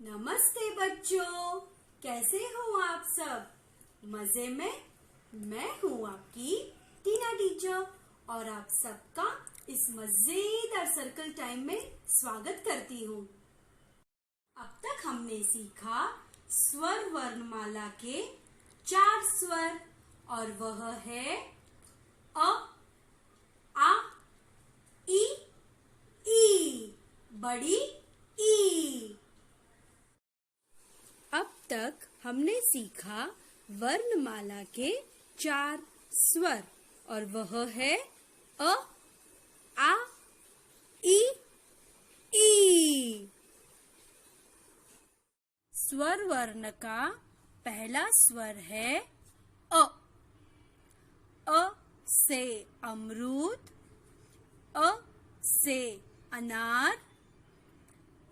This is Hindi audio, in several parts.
नमस्ते बच्चों, कैसे हो आप सब? मजे में? मैं हूँ आपकी टीना टीचर और आप सबका इस मजेदार सर्कल टाइम में स्वागत करती हूँ। अब तक हमने सीखा स्वर वर्णमाला के 4 स्वर और वह है अ, आ, ई, बड़ी ई। अब तक हमने सीखा वर्णमाला के 4 स्वर और वह है अ, आ, ई। स्वर वर्ण का पहला स्वर है अ। अ से अमरूद, अ से अनार,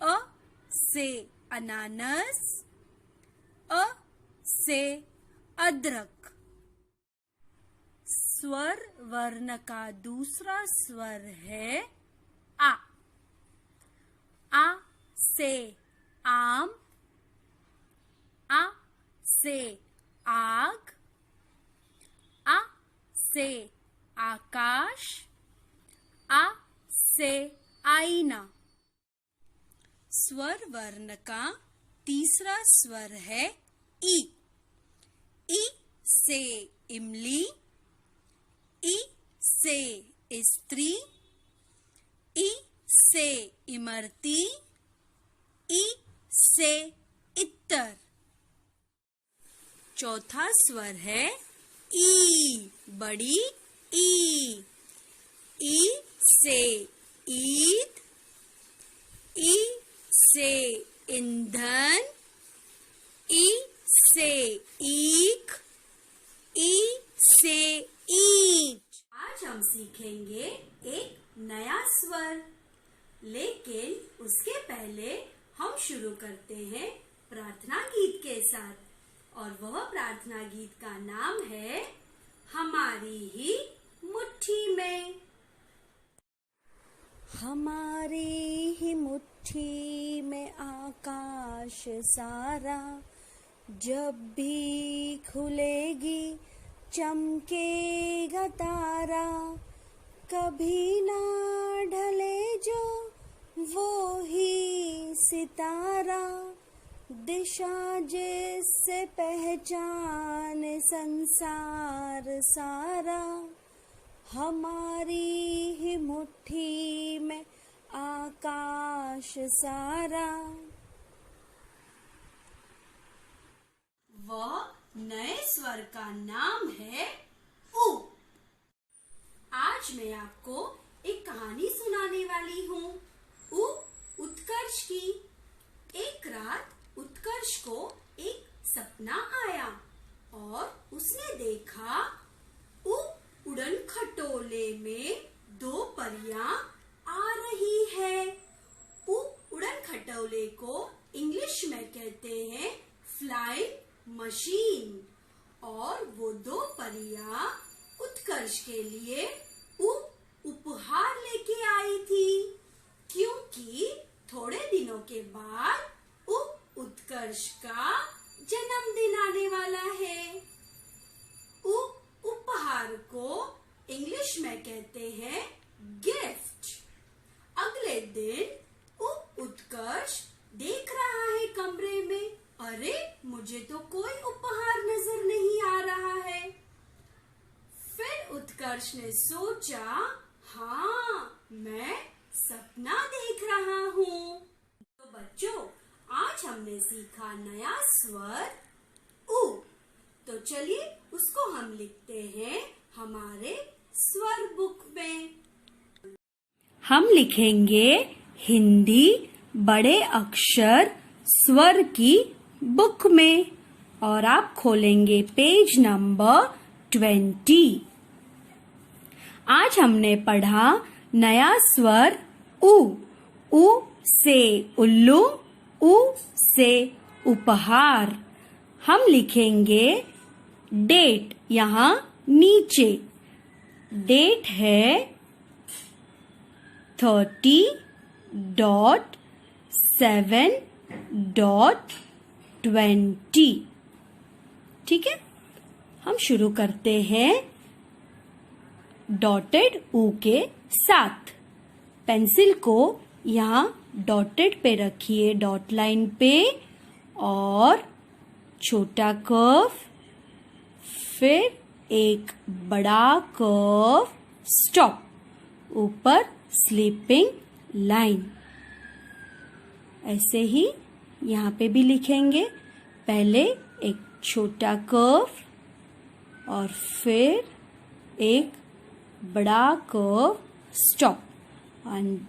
अ से अनानास, अ से अदरक। स्वर वर्ण का दूसरा स्वर है आ। आ से आम, आ से आग, आ से आकाश, आ से आईना। स्वर वर्ण का तीसरा स्वर है ई। ई से इमली, ई से स्त्री, ई से इमरती, ई से इत्तर। चौथा स्वर है ई, बड़ी ई। ई से ईद, ई से ईंधन, ई से ईख, ई से ईंट। आज हम सीखेंगे एक नया स्वर, लेकिन उसके पहले हम शुरू करते हैं प्रार्थना गीत के साथ और वह प्रार्थना गीत का नाम है हमारी ही मुट्ठी में। हमारी ही मुट्ठी में आकाश सारा, जब भी खुलेगी चमकेगा तारा। कभी ना ढले जो वो ही सितारा, दिशा जिससे पहचान संसार सारा। हमारी ही मुट्ठी में आकाश सारा। वह नए स्वर का नाम है उ। आज मैं आपको एक कहानी सुनाने वाली हूँ, उ उत्कर्ष की। एक रात उत्कर्ष को एक सपना आया और उसने देखा उ उड़न खटोले में 2 परियां आ रही है। उ उड़न खटोले को इंग्लिश में कहते हैं फ्लाइंग मशीन और वो 2 परियां उत्कर्ष के लिए उपहार लेके आई थी, क्योंकि थोड़े दिनों के बाद उत्कर्ष का जन्मदिन आने वाला है। उपहार को इंग्लिश में कहते हैं गिफ्ट। अगले दिन उत्कर्ष देख रहा है कमरे में, अरे मुझे तो कोई उपहार नजर नहीं आ रहा है। फिर उत्कर्ष ने सोचा, हाँ मैं सपना देख रहा हूँ। तो बच्चों, आज हमने सीखा नया स्वर उ। तो चलिए उसको हम लिखते हैं हमारे स्वर बुक में। हम लिखेंगे हिंदी बड़े अक्षर स्वर की बुक में और आप खोलेंगे पेज नंबर 20। आज हमने पढ़ा नया स्वर उ। उ से उल्लू, उ से उपहार। हम लिखेंगे डेट यहाँ नीचे। डेट है 30.7 20। ठीक है, हम शुरू करते हैं डॉटेड ऊ के साथ। पेंसिल को यहाँ डॉटेड पे रखिए, डॉट लाइन पे, और छोटा कर्व, फिर एक बड़ा कर्व, स्टॉप, ऊपर स्लीपिंग लाइन। ऐसे ही यहाँ पे भी लिखेंगे, पहले एक छोटा कर्व और फिर एक बड़ा कर्व, स्टॉप, और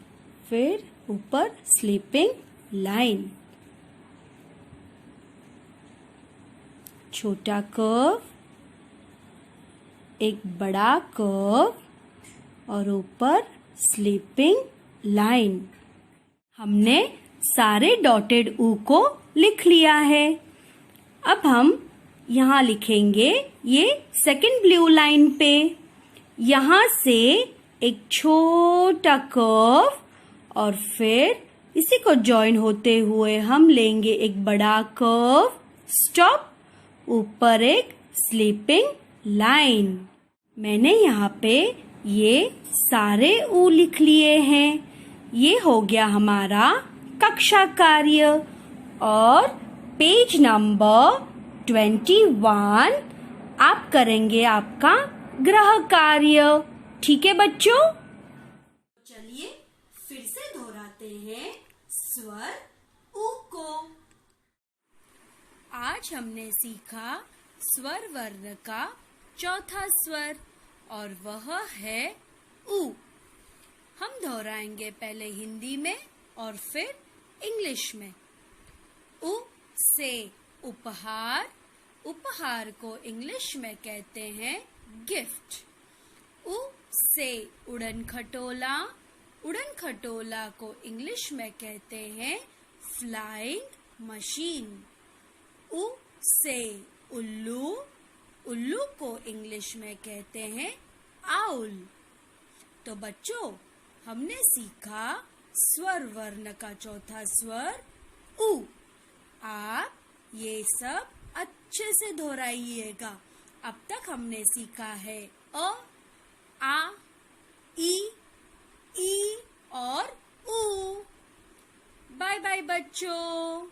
फिर ऊपर स्लीपिंग लाइन। छोटा कर्व, एक बड़ा कर्व और ऊपर स्लीपिंग लाइन। हमने सारे डॉटेड ऊ को लिख लिया है। अब हम यहाँ लिखेंगे ये सेकंड ब्लू लाइन पे। यहाँ से एक छोटा कर्व और फिर इसी को जॉइन होते हुए हम लेंगे एक बड़ा कर्व, स्टॉप, ऊपर एक स्लीपिंग लाइन। मैंने यहाँ पे ये सारे ऊ लिख लिए हैं। ये हो गया हमारा कक्षा कार्य। और पेज नंबर 21 आप करेंगे आपका गृह कार्य। ठीक है बच्चों? चलिए फिर से दोहराते हैं स्वर ऊ को। आज हमने सीखा स्वर वर्ण का चौथा स्वर और वह है ऊ। हम दोहराएंगे पहले हिंदी में और फिर इंग्लिश में। उ से उपहार, उपहार को इंग्लिश में कहते हैं गिफ्ट। उ से उड़न खटोला, उड़न खटोला को इंग्लिश में कहते हैं फ्लाइंग मशीन। उ से उल्लू, उल्लू को इंग्लिश में कहते हैं आउल। तो बच्चों, हमने सीखा स्वर वर्ण का चौथा स्वर ऊ। आप ये सब अच्छे से दोहराइएगा। अब तक हमने सीखा है अ, आ, ई और ऊ। बाय बाय बच्चों।